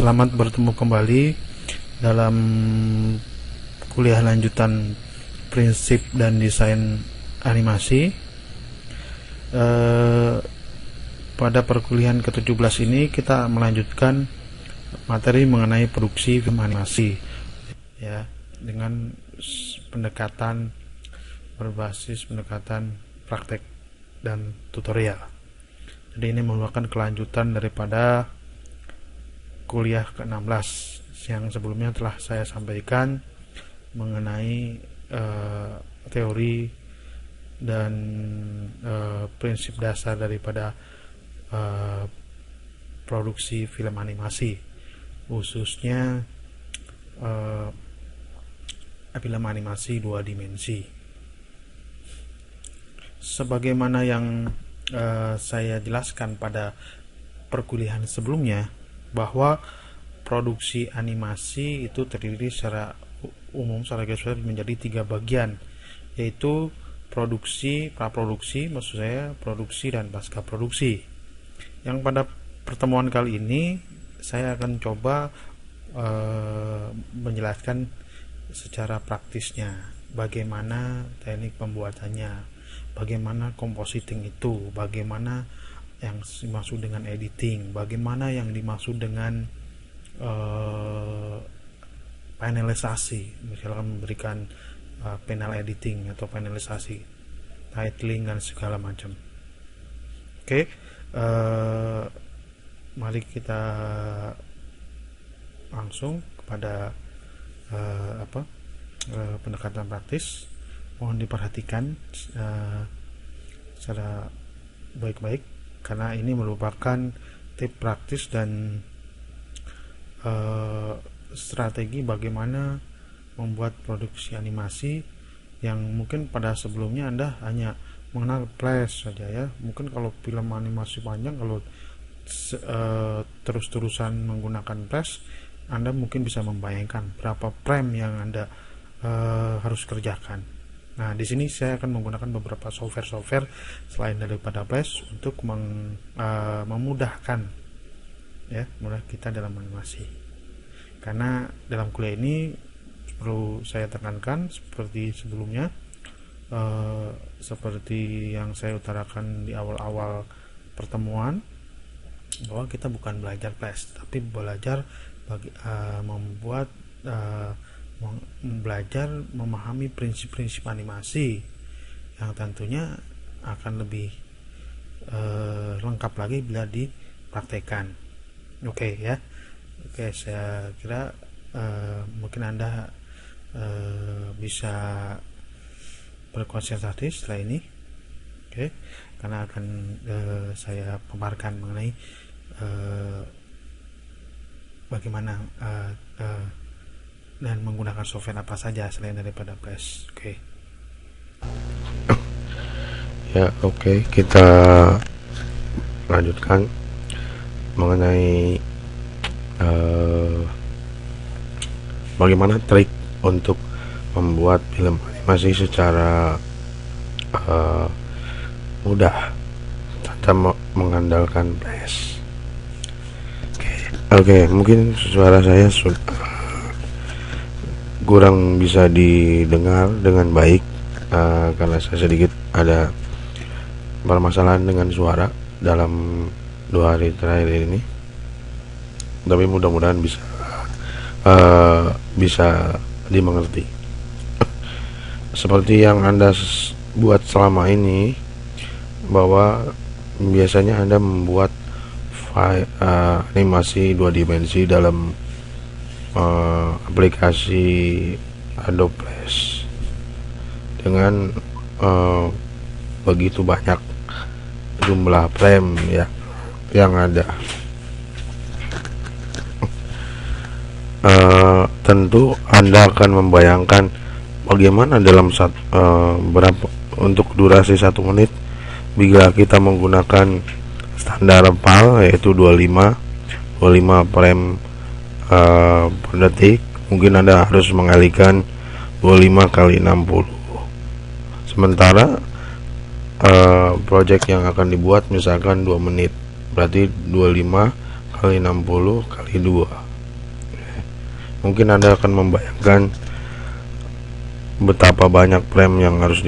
Selamat bertemu kembali dalam kuliah lanjutan prinsip dan desain animasi. Pada perkuliahan ke-17 ini kita melanjutkan materi mengenai produksi film animasi, ya, dengan pendekatan berbasis pendekatan praktek dan tutorial. Jadi ini merupakan kelanjutan daripada kuliah ke-16 yang sebelumnya telah saya sampaikan mengenai teori dan prinsip dasar daripada produksi film animasi, khususnya film animasi 2 dimensi. Sebagaimana yang saya jelaskan pada perkuliahan sebelumnya, bahwa produksi animasi itu terdiri secara umum, secara garis besar menjadi 3 bagian, yaitu produksi, praproduksi, maksud saya produksi dan pasca produksi. Yang pada pertemuan kali ini saya akan coba menjelaskan secara praktisnya bagaimana teknik pembuatannya, bagaimana compositing itu, bagaimana yang dimaksud dengan editing, bagaimana yang dimaksud dengan finalisasi, misalkan memberikan panel editing atau finalisasi, titling dan segala macam. Oke, mari kita langsung kepada pendekatan praktis. Mohon diperhatikan secara baik-baik, karena ini merupakan tips praktis dan strategi bagaimana membuat produksi animasi yang mungkin pada sebelumnya Anda hanya mengenal Flash saja, ya. Mungkin kalau film animasi panjang, kalau terus-terusan menggunakan Flash, Anda mungkin bisa membayangkan berapa frame yang Anda harus kerjakan. Nah, di sini saya akan menggunakan beberapa software selain daripada Flash untuk memudahkan, ya, mudah kita dalam animasi. Karena dalam kuliah ini perlu saya tekankan seperti sebelumnya, seperti yang saya utarakan di awal-awal pertemuan, bahwa kita bukan belajar Flash, tapi belajar belajar memahami prinsip-prinsip animasi yang tentunya akan lebih lengkap lagi bila dipraktekkan. Oke, ya. Oke, saya kira mungkin Anda bisa berkonsentrasi setelah ini. Oke, karena akan saya paparkan mengenai bagaimana dan menggunakan software apa saja selain daripada Flash. Oke. Ya, oke, kita lanjutkan mengenai bagaimana trik untuk membuat film animasi secara mudah tanpa mengandalkan Flash. Oke, mungkin suara saya kurang bisa didengar dengan baik karena saya sedikit ada permasalahan dengan suara dalam 2 hari terakhir ini, tapi mudah-mudahan bisa dimengerti. Seperti yang Anda buat selama ini, bahwa biasanya Anda membuat animasi 2 dimensi dalam aplikasi Adobe Flash dengan begitu banyak jumlah frame, ya, yang ada. Tentu Anda akan membayangkan bagaimana dalam berapa untuk durasi 1 menit bila kita menggunakan standar PAL, yaitu 25 frame per detik. Mungkin Anda harus mengalihkan 25 kali 60. Sementara project yang akan dibuat misalkan 2 menit, berarti 25 kali 60 kali 2 mungkin Anda akan membayangkan betapa banyak frame yang harus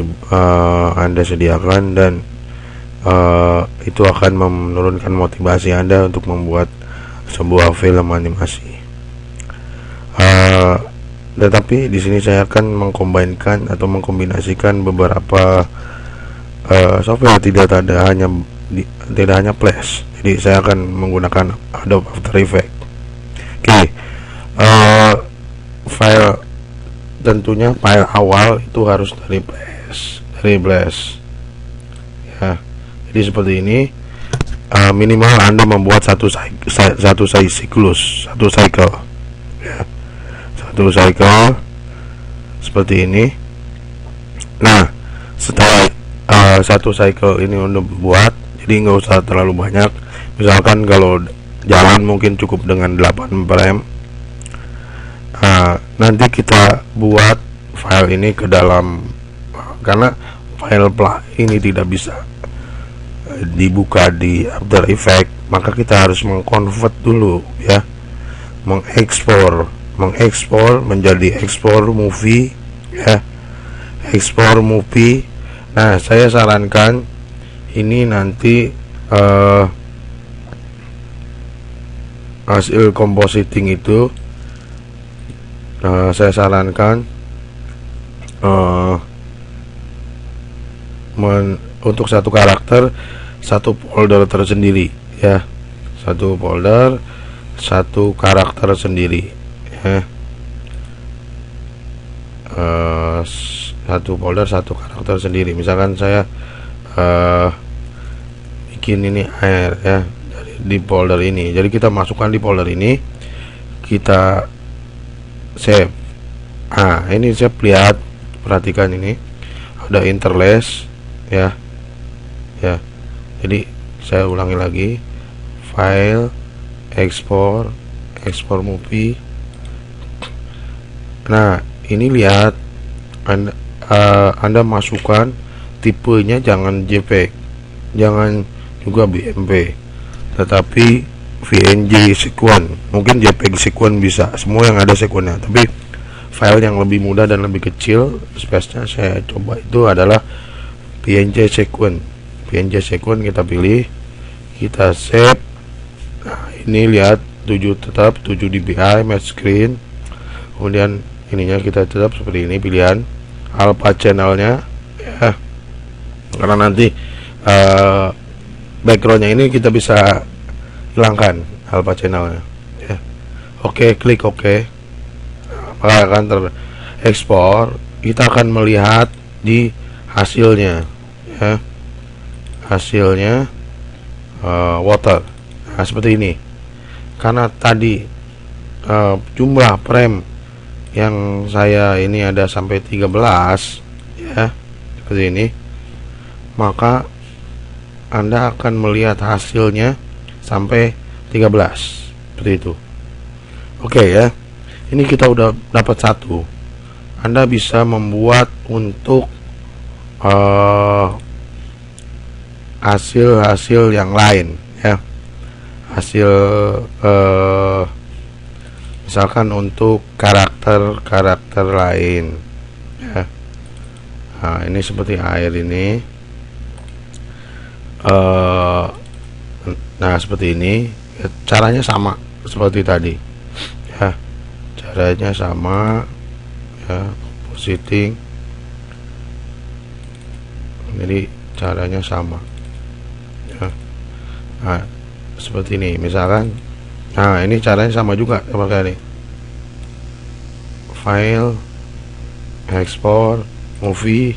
Anda sediakan, dan itu akan menurunkan motivasi Anda untuk membuat sebuah film animasi. Tetapi di sini saya akan mengkombinasikan beberapa software, tidak hanya Flash. Jadi saya akan menggunakan Adobe After Effects. File, tentunya file awal itu harus dari Flash ya. Jadi seperti ini. Minimal Anda membuat satu cycle ya, satu cycle seperti ini. Nah, setelah satu cycle ini udah buat, jadi nggak usah terlalu banyak. Misalkan kalau jalan mungkin cukup dengan 8 frame. Nanti kita buat file ini ke dalam, karena file ini tidak bisa dibuka di After Effects, maka kita harus mengkonvert dulu ya, mengekspor menjadi ekspor movie ya, ekspor movie. Nah, saya sarankan ini nanti hasil compositing itu saya sarankan untuk satu karakter satu folder tersendiri ya, satu folder satu karakter sendiri ya, satu folder satu karakter sendiri. Misalkan saya bikin ini air ya, di folder ini, jadi kita masukkan di folder ini, kita save. Ini saya lihat, perhatikan ini ada interlace ya. Jadi saya ulangi lagi, file, ekspor movie. Nah, ini lihat, Anda masukkan tipenya jangan JPEG, jangan juga BMP, tetapi VNG sequence. Mungkin JPEG sequence bisa, semua yang ada sequence-nya, tapi file yang lebih mudah dan lebih kecil space-nya saya coba itu adalah PNG sequence. Kita pilih, kita save. Nah, ini lihat 7 tetap 7 dpi match screen. Kemudian ininya kita tetap seperti ini, pilihan alpha channelnya ya, karena nanti backgroundnya ini kita bisa hilangkan alpha channelnya ya. Klik OK, maka akan terekspor. Kita akan melihat di hasilnya ya, hasilnya water. Nah, seperti ini. Karena tadi jumlah frame yang saya ini ada sampai 13 ya, seperti ini, maka Anda akan melihat hasilnya sampai 13 seperti itu. Ya, ini kita udah dapat satu. Anda bisa membuat untuk hasil yang lain ya, hasil misalkan untuk karakter lain ya. Nah, ini seperti air ini. Nah, seperti ini ya, caranya sama seperti tadi ya, caranya sama ya, compositing, jadi caranya sama ya. Nah, seperti ini misalkan. Nah, ini caranya sama juga seperti ini, file, ekspor movie.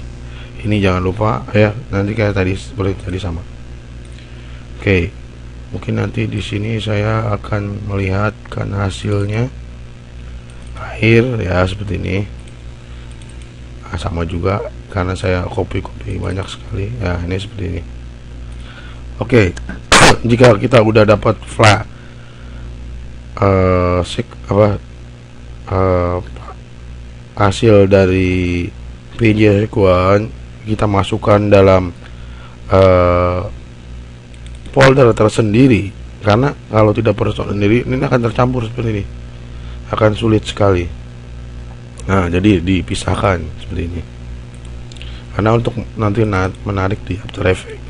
Ini jangan lupa ya, nanti kayak tadi seperti tadi sama. Mungkin nanti di sini saya akan melihatkan hasilnya akhir ya, seperti ini. Nah, sama juga karena saya copy banyak sekali ya, ini seperti ini. Jika kita udah dapat hasil dari PNG sequence, kita masukkan dalam folder tersendiri, karena kalau tidak sendiri ini akan tercampur seperti ini. akan sulit sekali. Nah, jadi dipisahkan seperti ini. Karena untuk nanti menarik di After Effects.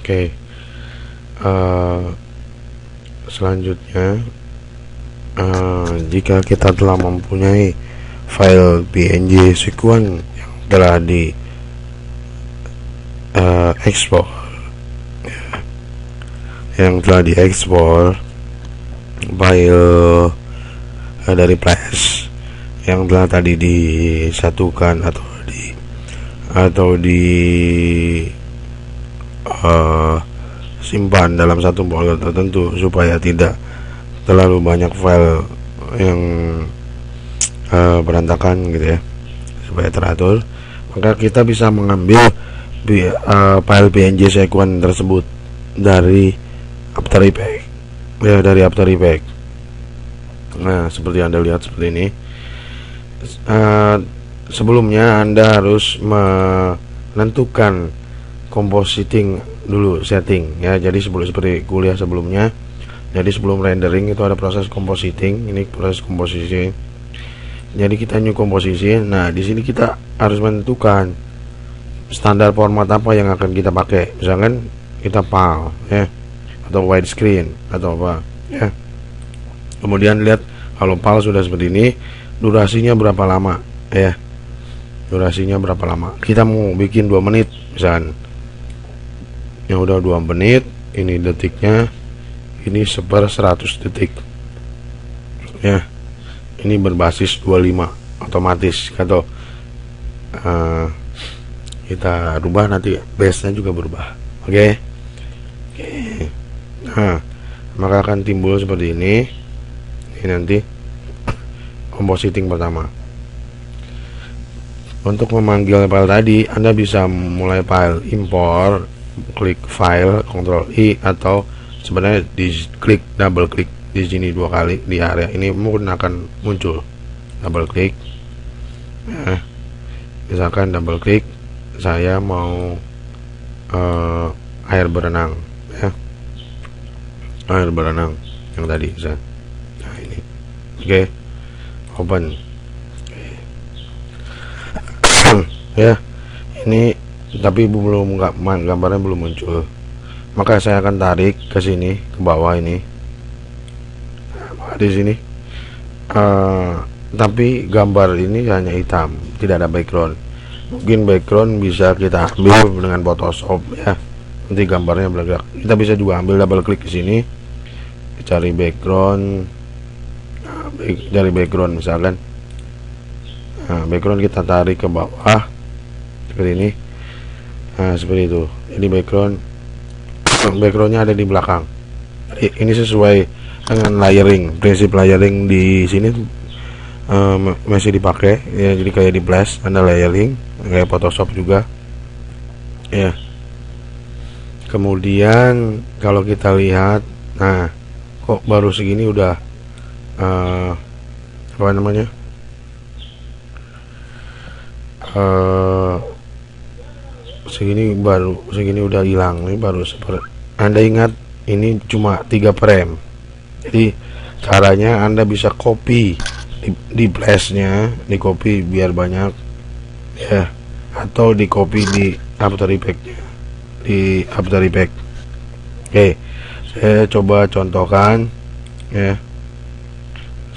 Oke. Selanjutnya, jika kita telah mempunyai file PNG sequence yang telah di ekspor, file dari flash yang telah tadi disatukan atau simpan dalam satu folder tertentu supaya tidak terlalu banyak file yang berantakan gitu ya, supaya teratur, maka kita bisa mengambil file PNG sequence tersebut dari After Effects Nah, seperti Anda lihat seperti ini. Sebelumnya Anda harus menentukan compositing dulu, setting ya. Jadi seperti kuliah sebelumnya, jadi sebelum rendering itu ada proses compositing. Ini proses compositing. Jadi kita new composition. Nah, di sini kita harus menentukan standar format apa yang akan kita pakai. Misalkan kita PAL ya, atau widescreen atau apa ya. Kemudian lihat kalau PAL sudah seperti ini, durasinya berapa lama ya. Durasinya berapa lama? Kita mau bikin 2 menit misalkan. Yang udah 2 menit, ini detiknya ini 1/100 detik ya. Ini berbasis 25 otomatis atau kita rubah, nanti base nya juga berubah. Oke. Nah, maka akan timbul seperti ini. Ini nanti compositing pertama. Untuk memanggil file tadi, Anda bisa mulai file import, klik file, Ctrl I, atau sebenarnya double klik di sini 2 kali di area ini mungkin akan muncul. Double klik. Nah, misalkan double klik, saya mau air berenang ya. Air berenang yang tadi saya. Nah, ini. Oke. Open. Ya. Ini tapi gambarnya belum muncul, maka saya akan tarik ke sini, ke bawah ini, di sini. Tapi gambar ini hanya hitam, tidak ada background. Mungkin background bisa kita ambil dengan Photoshop ya, nanti gambarnya bergerak. Kita bisa juga ambil, double klik ke sini, cari background. Dari background misalkan, nah, background kita tarik ke bawah seperti ini. Nah, seperti itu. Jadi backgroundnya ada di belakang. Ini sesuai dengan layering, prinsip layering di sini masih dipakai ya. Jadi kayak di Flash ada layering, kayak Photoshop juga ya. Kemudian kalau kita lihat, nah kok baru segini udah apa namanya, segini udah hilang. Ini baru seperti, Anda ingat ini cuma 3 frame. Jadi caranya Anda bisa copy di flashnya, di copy biar banyak ya, atau di copy di After Effects. Oke, saya coba contohkan ya.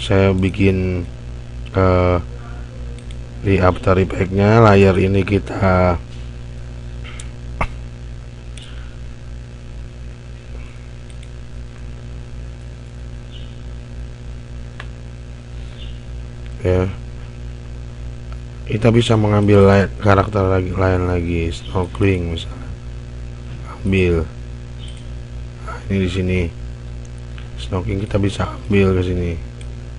Saya bikin di After Effects-nya layar ini kita ya, kita bisa mengambil karakter lain lagi, snorkeling misalnya, ambil. Nah, ini di sini snorkeling kita bisa ambil ke sini,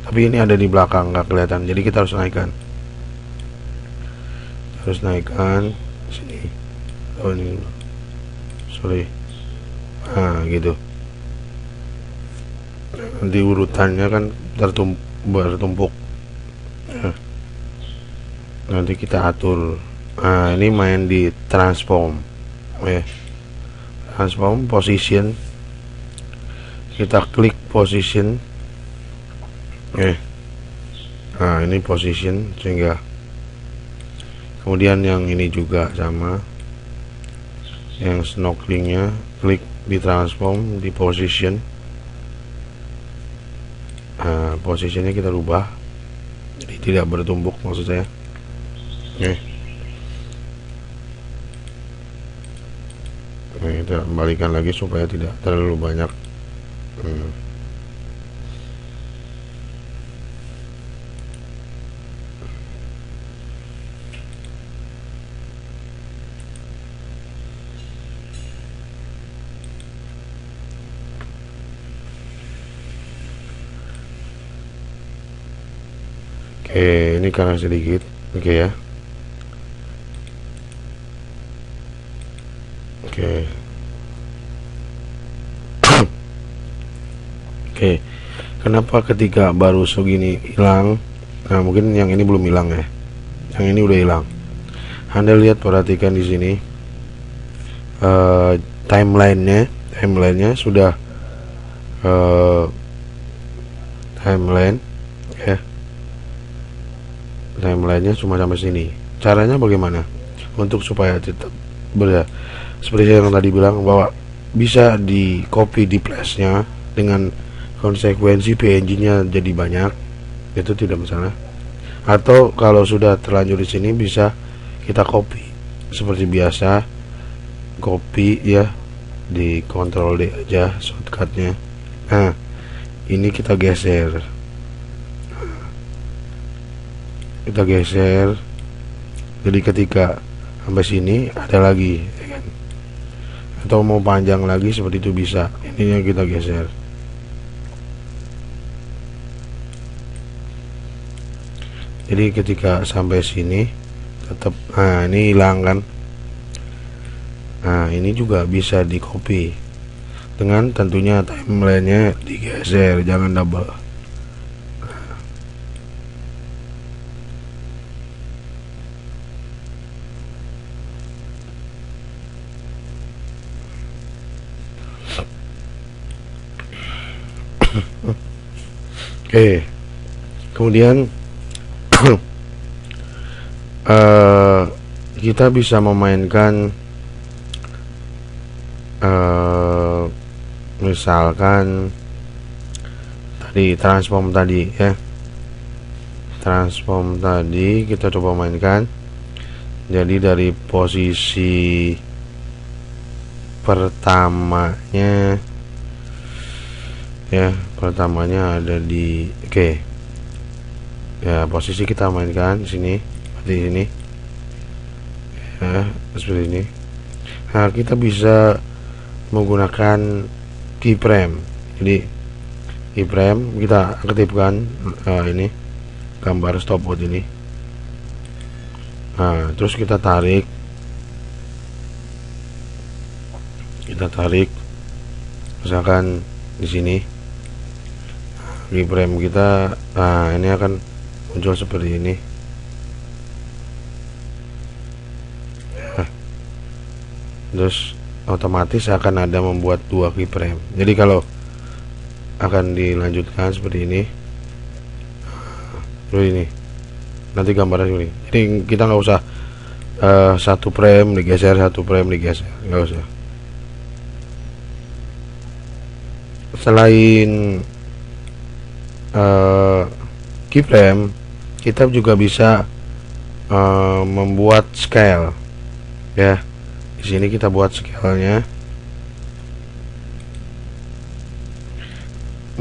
tapi ini ada di belakang nggak kelihatan, jadi kita harus naikkan sini. Oh ini, sorry. Nah gitu, nanti urutannya kan bertumpuk. nanti kita atur. Nah, ini main di transform ya, transform position, kita klik position ya. Nah, ini position, sehingga kemudian yang ini juga sama, yang snorkelingnya klik di transform di position. Nah, posisinya kita rubah jadi tidak bertumbuk, maksud saya. Oke. Nah, kita kembalikan lagi supaya tidak terlalu banyak. Oke, ini karena sedikit. Oke ya. Oke. Oke. Kenapa ketika baru segini hilang? Nah, mungkin yang ini belum hilang ya. Yang ini udah hilang. Anda lihat, perhatikan di sini. Timelinenya sudah timeline ya. Timelinenya cuma sampai sini. Caranya bagaimana? Untuk supaya tetap seperti yang tadi bilang, bahwa bisa di copy di flashnya dengan konsekuensi PNG-nya jadi banyak, itu tidak masalah. Atau kalau sudah terlanjur di sini, bisa kita copy seperti biasa, copy ya, di Ctrl D aja shortcutnya. Nah, ini kita geser, jadi ketika sampai sini ada lagi ya kan? Atau mau panjang lagi seperti itu bisa, ininya kita geser. Jadi ketika sampai sini tetap, nah ini hilang kan. Nah, ini juga bisa di copy dengan tentunya timelinenya digeser, jangan double. Oke, kemudian kita bisa memainkan misalkan tadi transform tadi ya, transform tadi kita coba mainkan. Jadi dari posisi pertamanya ya, pertamanya ada di ya, posisi kita mainkan di sini seperti ini ya, seperti ini. Nah, kita bisa menggunakan keyframe. Jadi keyframe kita aktifkan ini gambar stopwatch ini. Nah, terus kita tarik misalkan di sini keyframe kita. Nah, ini akan muncul seperti ini. Terus otomatis akan ada membuat dua keyframe. Jadi kalau akan dilanjutkan seperti ini, terus ini nanti gambarnya ini. Jadi kita nggak usah satu frame digeser, nggak usah. Selain keyframe, kita juga bisa membuat scale ya. Di sini kita buat scale-nya.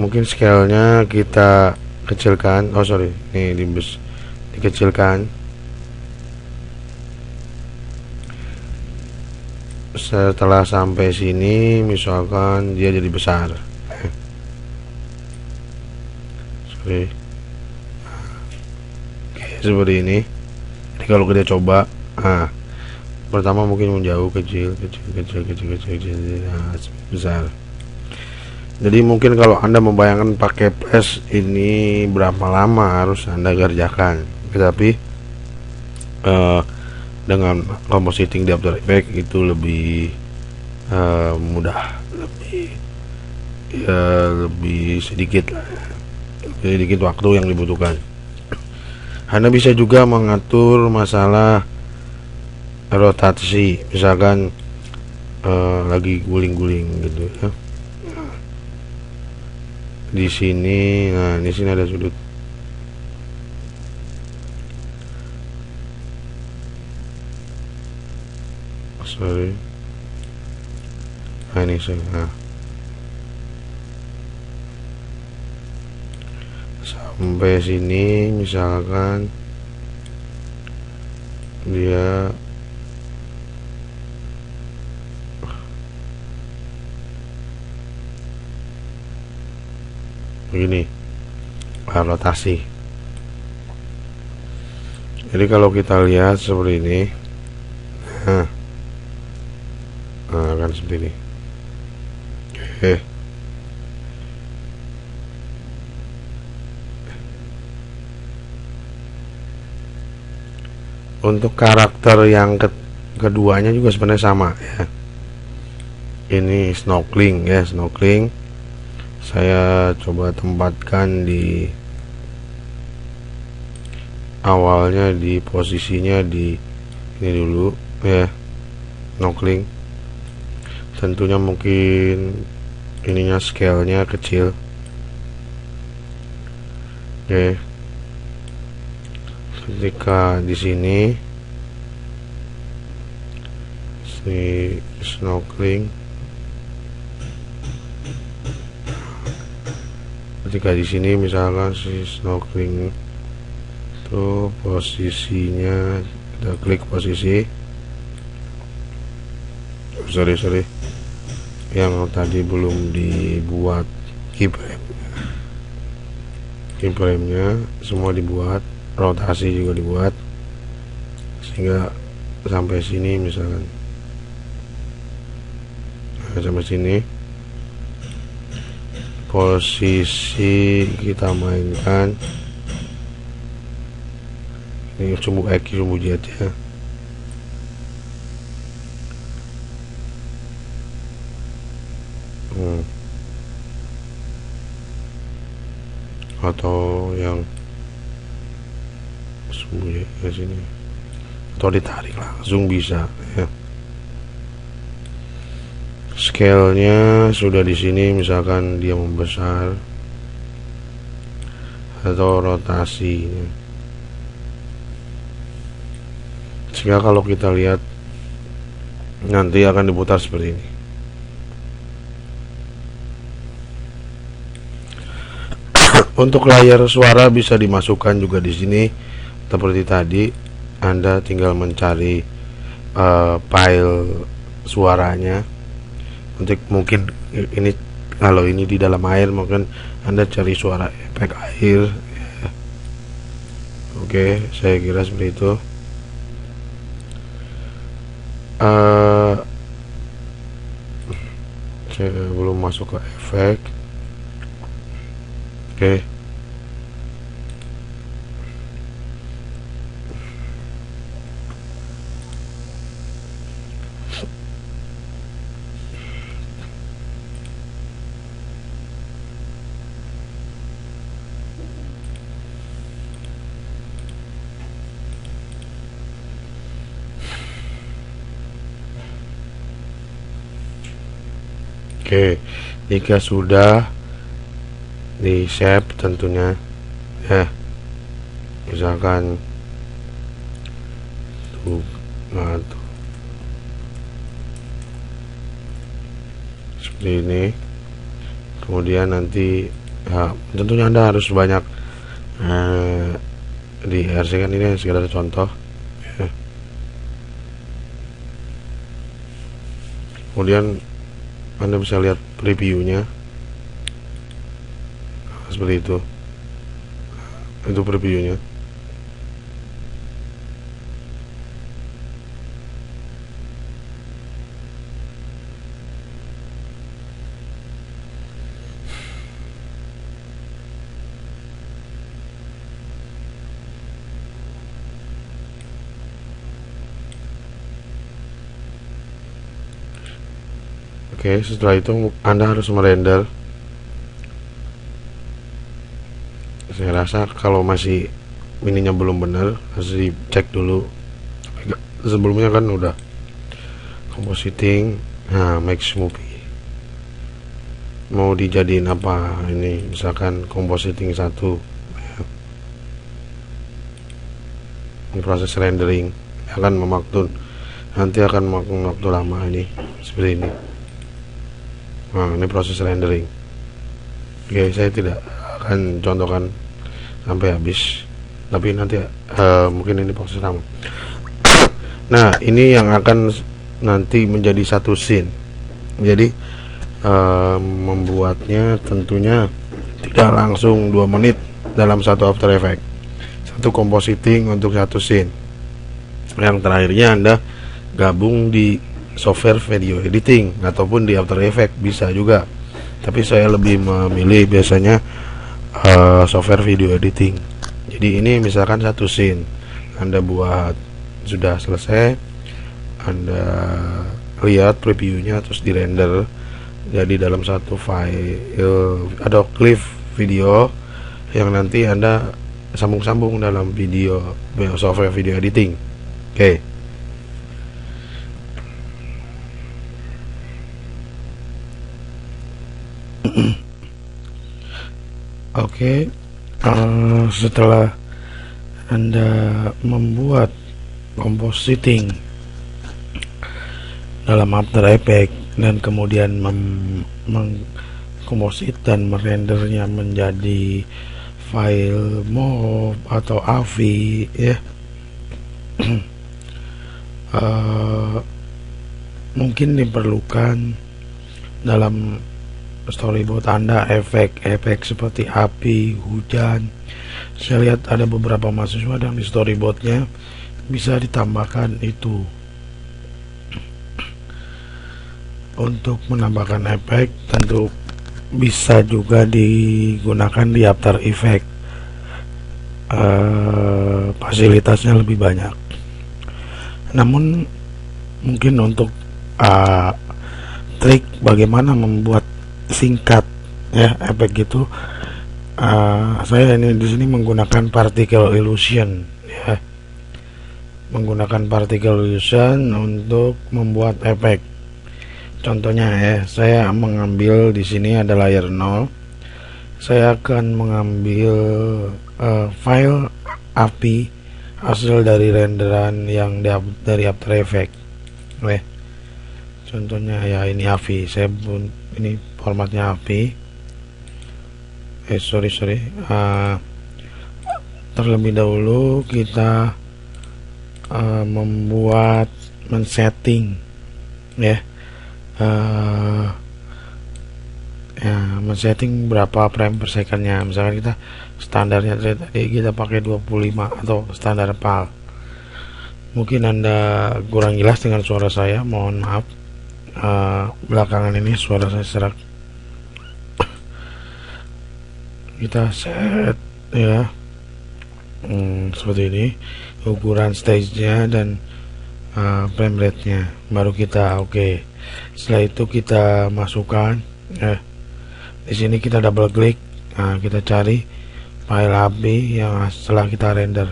Mungkin scale-nya kita kecilkan. Oh sorry, ini dikecilkan. Setelah sampai sini, misalkan dia jadi besar. Sorry. Oke, seperti ini. Jadi kalau kita coba, pertama mungkin menjauh, kecil, nah, besar. Jadi mungkin kalau Anda membayangkan pakai flash ini berapa lama harus Anda kerjakan, tetapi eh, dengan compositing di After Effects itu lebih mudah, lebih sedikit lah, sedikit waktu yang dibutuhkan. Anda bisa juga mengatur masalah rotasi, misalkan lagi guling-guling gitu ya. Di sini, nah di sini ada sudut. Sorry. Nah ini saya. Nah. Sampai sini misalkan dia begini, rotasi. Jadi kalau kita lihat seperti ini, nah, kan seperti ini. Oke. Untuk karakter yang keduanya juga sebenarnya sama ya. Ini snorkeling ya, snorkeling. Saya coba tempatkan di awalnya, di posisinya di ini dulu ya, snorkeling. Tentunya mungkin ininya scale-nya kecil. Oke. Ketika di sini si snorkeling, ketika di sini misalkan si snorkeling itu posisinya, kita klik posisi, sorry yang tadi belum dibuat keyframe-nya, semua dibuat, rotasi juga dibuat, sehingga sampai sini misalkan, nah, sampai sini posisi kita mainkan ini sumbu X, sumbu Z ya. Atau yang sumbu ke sini, atau ditarik langsung bisa ya. Scale-nya sudah di sini, misalkan dia membesar, atau rotasinya, sehingga kalau kita lihat nanti akan diputar seperti ini. Untuk layar suara bisa dimasukkan juga di sini seperti tadi. Anda tinggal mencari file suaranya. Untuk mungkin ini, kalau ini di dalam air, mungkin Anda cari suara efek air. Oke, saya kira seperti itu. Saya belum masuk ke efek. Oke. Oke, jika sudah di save tentunya ya, misalkan tuh, nah, tuh. Seperti ini. Kemudian nanti ya, tentunya Anda harus banyak di RC, kan ini sekedar contoh ya. Kemudian Anda bisa lihat previewnya seperti itu previewnya. Oke, setelah itu Anda harus merender. Saya rasa kalau masih ininya belum benar, harus dicek dulu. Sebelumnya kan udah compositing. Nah, max movie mau dijadiin apa ini, misalkan compositing 1. Ini proses rendering akan nanti akan memakan waktu lama ini seperti ini. Nah, ini proses rendering. Oke, saya tidak akan contohkan sampai habis, tapi nanti mungkin ini proses lama. Nah, ini yang akan nanti menjadi satu scene. Jadi membuatnya tentunya tidak langsung 2 menit dalam satu After Effects, satu compositing untuk satu scene. Yang terakhirnya Anda gabung di software video editing ataupun di After Effects bisa juga, tapi saya lebih memilih biasanya software video editing. Jadi ini misalkan satu scene Anda buat sudah selesai, Anda lihat previewnya terus di render jadi dalam satu file ada clip video yang nanti Anda sambung-sambung dalam video software video editing. Oke. Oke, setelah Anda membuat compositing dalam After Effects dan kemudian mengkomposit dan merendernya menjadi file MOV atau AVI ya, mungkin diperlukan dalam storyboard Anda efek-efek seperti api, hujan. Saya lihat ada beberapa mahasiswa yang di storyboardnya bisa ditambahkan itu. Untuk menambahkan efek tentu bisa juga digunakan di After Effects. Fasilitasnya lebih banyak. Namun mungkin untuk trik bagaimana membuat singkat ya efek gitu, saya ini di sini menggunakan particle illusion ya, menggunakan particle illusion untuk membuat efek. Contohnya ya, saya mengambil di sini ada layer 0. Saya akan mengambil file API hasil dari renderan yang dari After Effects. Contohnya ya ini AVI. Ini formatnya AVI. Sorry. Terlebih dahulu kita men-setting ya. Men-setting berapa frame per secondnya. Misalkan kita standarnya tadi kita pakai 25 atau standar PAL. Mungkin Anda kurang jelas dengan suara saya, mohon maaf. Belakangan ini suara saya serak. Kita set ya, seperti ini ukuran stage-nya dan frame rate-nya, baru kita oke. Setelah itu kita masukkan di sini kita double klik. Nah, kita cari file API yang setelah kita render.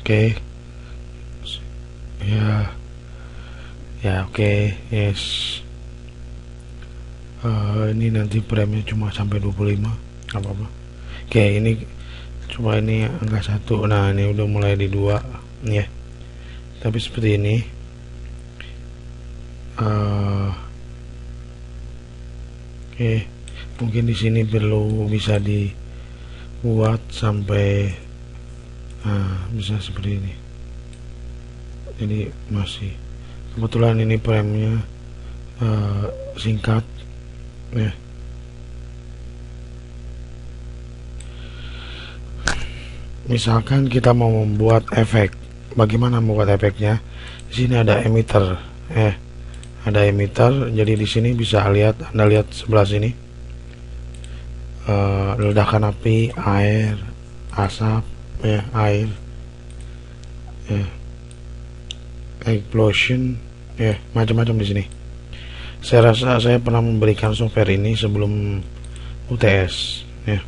Oke. Ya oke, yes. Ini nanti frame-nya cuma sampai 25, nggak apa-apa. Oke, ini coba ini angka 1. Nah, ini udah mulai di 2 ya. Tapi seperti ini. Oke, mungkin di sini perlu bisa dibuat sampai bisa seperti ini. Jadi masih kebetulan ini frame-nya singkat ya. Misalkan kita mau membuat efek, bagaimana membuat efeknya? Di sini ada emitter, ada emitter. Jadi di sini bisa Anda lihat sebelah sini, ledakan api, air, asap, air, explosion, ya, macam-macam di sini. Saya rasa saya pernah memberikan software ini sebelum UTS ya.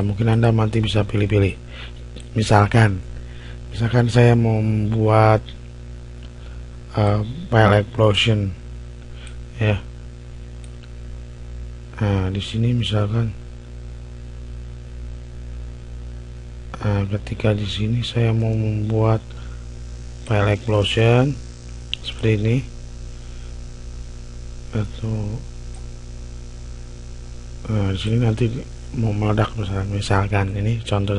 Mungkin Anda nanti bisa pilih-pilih. Misalkan saya mau membuat file explosion ya. Di sini misalkan ketika di sini saya mau membuat file explosion seperti ini, atau di sini nanti mau meledak misalkan ini contoh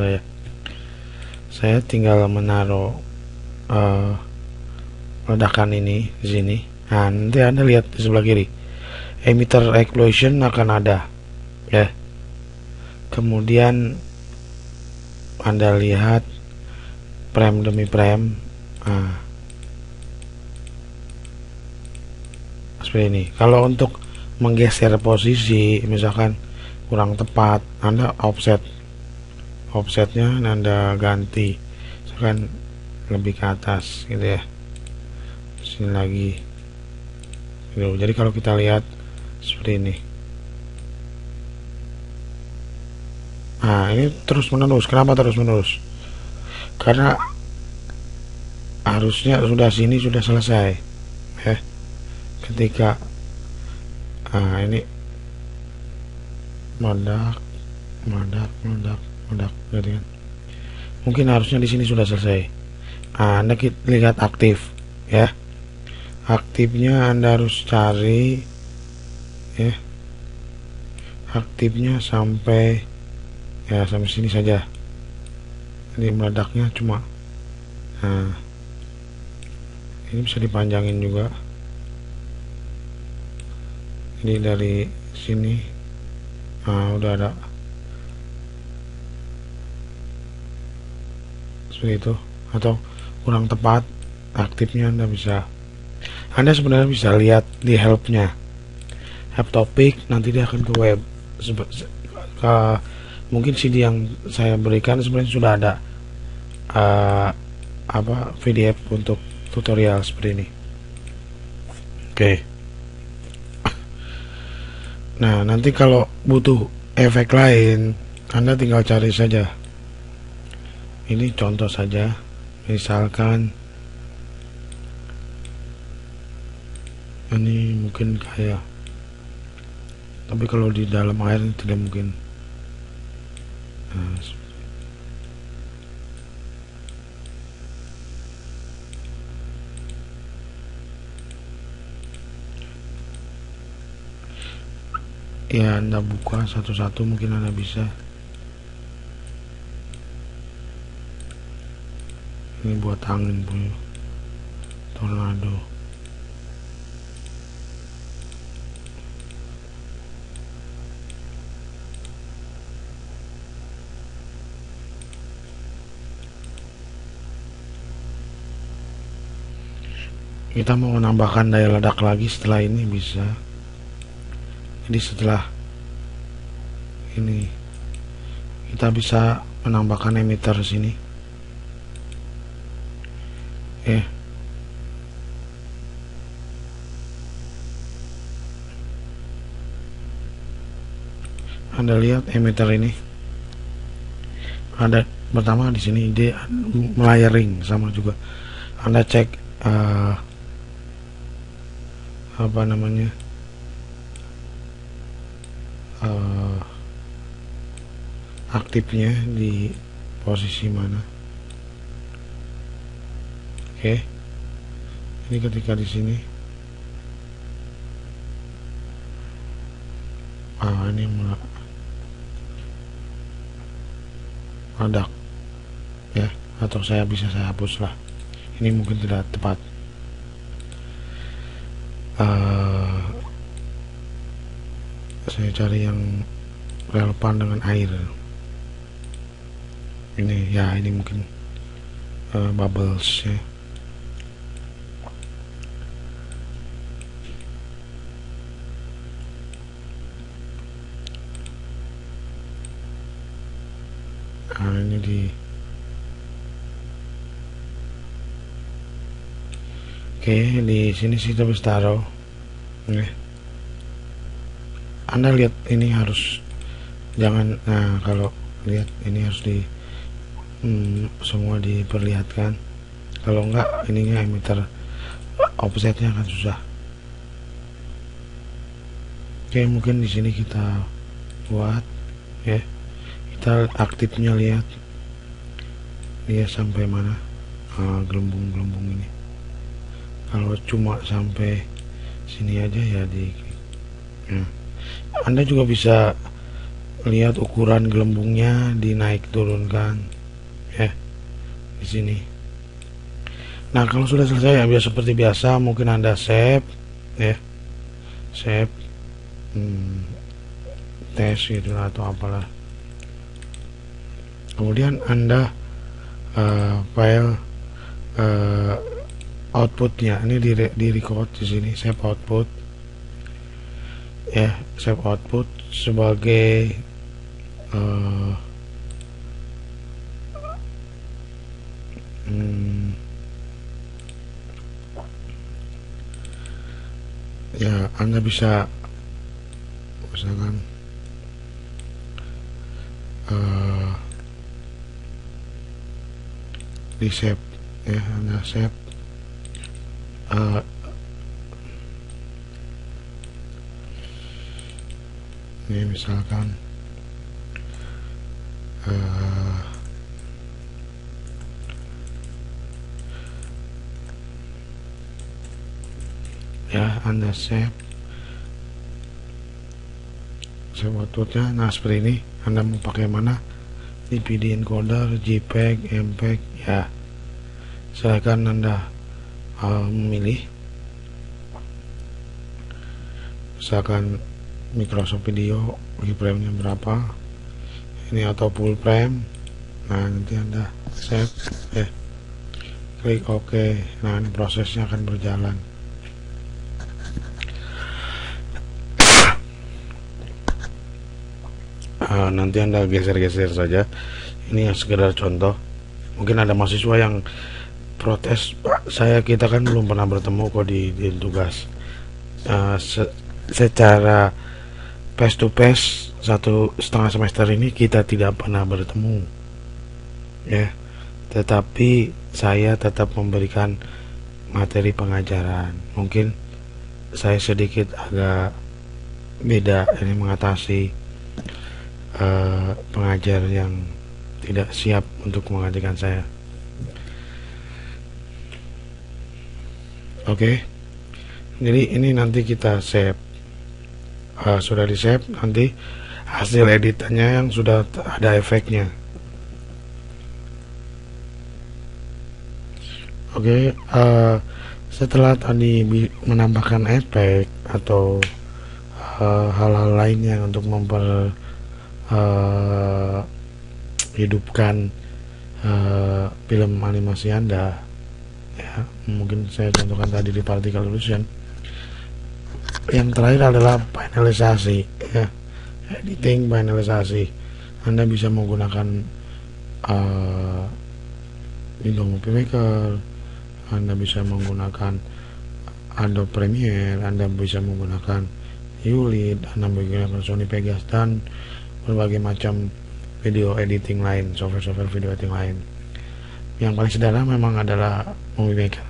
saya tinggal menaruh ledakan ini di sini. Nanti Anda lihat di sebelah kiri emitter explosion akan ada ya. Kemudian Anda lihat frame demi frame seperti ini. Kalau untuk menggeser posisi misalkan kurang tepat, Anda offsetnya Anda ganti misalkan lebih ke atas gitu ya, sini lagi gitu. Jadi kalau kita lihat seperti ini, ini terus menerus. Kenapa terus menerus? Karena harusnya sini sudah selesai ya. Ketika ini meledak gitu kan. Mungkin harusnya di sini sudah selesai. Anda lihat aktif ya. Aktifnya Anda harus cari ya. Aktifnya sampai sini saja. Ini meledaknya cuma ini bisa dipanjangin juga. Ini dari sini udah ada seperti itu, atau kurang tepat aktifnya Anda sebenarnya bisa lihat di helpnya, help topic, nanti dia akan ke web. Mungkin CD yang saya berikan sebenarnya sudah ada PDF untuk tutorial seperti ini. Oke. Nah, nanti kalau butuh efek lain, Anda tinggal cari saja. Ini contoh saja. Misalkan ini mungkin kayak, tapi kalau di dalam air tidak mungkin. Ya, Anda buka satu-satu, mungkin Anda bisa. Ini buat angin punya tornado. Kita mau menambahkan daya ledak lagi setelah ini bisa. Jadi setelah ini kita bisa menambahkan emitter sini ya. Anda lihat emitter ini ada pertama di sini dia melayering sama juga. Anda cek apa namanya aktifnya di posisi mana. Oke, ini ketika di sini ini meledak ya, atau saya hapus lah, ini mungkin tidak tepat. Saya cari yang relevan dengan air. Ini ya, ini mungkin bubbles ya. Ini Oke, di sini sih terus taruh. Oke. Anda lihat ini harus jangan, nah kalau lihat ini harus di semua diperlihatkan. Kalau enggak ininya emitter offsetnya akan susah. Oke, mungkin di sini kita buat ya, kita aktifnya lihat dia sampai mana, gelembung-gelembung ini. Kalau cuma sampai sini aja ya di Anda juga bisa lihat ukuran gelembungnya dinaik turunkan ya di sini. Nah, kalau sudah selesai ya biasa seperti biasa mungkin Anda save ya, save tes gitu atau apalah. Kemudian Anda file outputnya ini di record di sini, save output ya, save output sebagai ya Anda bisa misalkan di save ya, Anda save ini misalkan ya Anda save outputnya. Nah, seperti ini. Anda mau pakai mana, DVD encoder, JPEG, MPEG ya, silakan Anda memilih. Misalkan Microsoft Video frame-nya berapa ini atau full frame. Nah, nanti Anda save ya, klik OK. Nah, ini prosesnya akan berjalan. Nanti Anda geser-geser saja. Ini sekedar contoh. Mungkin ada mahasiswa yang protes, Pak, kita kan belum pernah bertemu kok di tugas. Secara face to face 1,5 semester ini kita tidak pernah bertemu ya, tetapi saya tetap memberikan materi pengajaran. Mungkin saya sedikit agak beda ini mengatasi pengajar yang tidak siap untuk mengajarkan saya. Oke. Jadi ini nanti kita save, sudah di save, nanti hasil editannya yang sudah ada efeknya. Oke, setelah tadi menambahkan efek atau hal-hal lainnya untuk hidupkan film animasi Anda ya, mungkin saya contohkan tadi di particle illusion. Yang terakhir adalah finalisasi ya, editing, finalisasi. Anda bisa menggunakan Windows Movie Maker, Anda bisa menggunakan Adobe Premiere, Anda bisa menggunakan Ulid, Anda menggunakan Sony Vegas dan berbagai macam video editing lain, software video editing lain. Yang paling sederhana memang adalah Movie Maker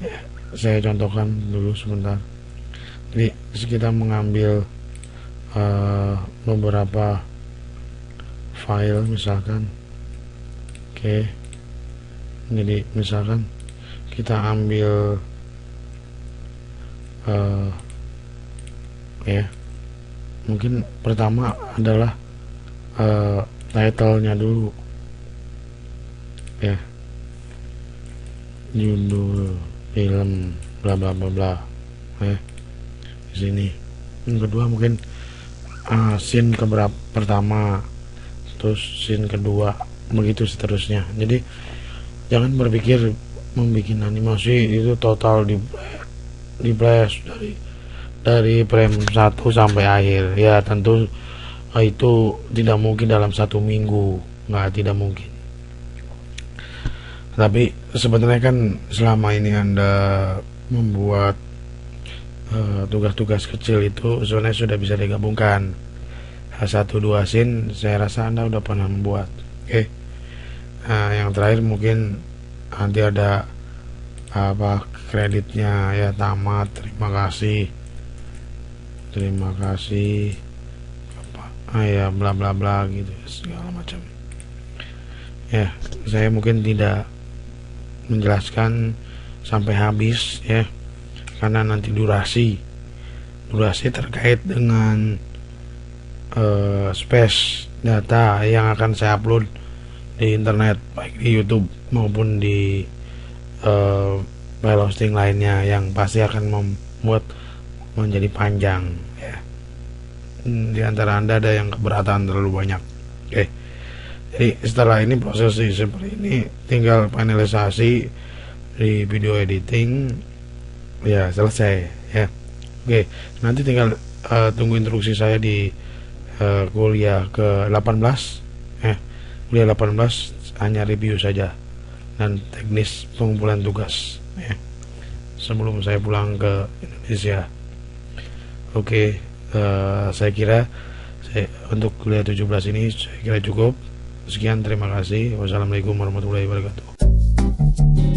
ya, saya contohkan dulu sebentar. Jadi kita mengambil beberapa file misalkan. Oke. Jadi misalkan kita ambil ya, mungkin pertama adalah title-nya dulu ya, judul film bla bla bla bla ya, di sini. Yang kedua mungkin scene pertama, terus scene kedua, begitu seterusnya. Jadi jangan berpikir membuat animasi itu total di flash dari frame 1 sampai akhir ya. Tentu itu tidak mungkin dalam 1 minggu, tidak mungkin. Tapi sebenarnya kan selama ini Anda membuat tugas-tugas kecil itu sebenarnya sudah bisa digabungkan. H1-2 sin saya rasa Anda udah pernah membuat. Oke. Nah, yang terakhir mungkin nanti ada apa kreditnya ya, tamat, terima kasih apa ya, bla bla bla gitu segala macam ya. Saya mungkin tidak menjelaskan sampai habis ya, karena nanti durasi terkait dengan space data yang akan saya upload di internet, baik di YouTube maupun di file hosting lainnya, yang pasti akan membuat menjadi panjang ya. Di antara Anda ada yang keberatan terlalu banyak. Oke. Jadi setelah ini proses seperti ini tinggal finalisasi di video editing ya, selesai ya. Oke, nanti tinggal tunggu instruksi saya di kuliah ke 18 kuliah 18 hanya review saja dan teknis pengumpulan tugas ya, sebelum saya pulang ke Indonesia. Oke, saya kira untuk kuliah 17 ini saya kira cukup. Sekian, terima kasih. Wassalamualaikum warahmatullahi wabarakatuh.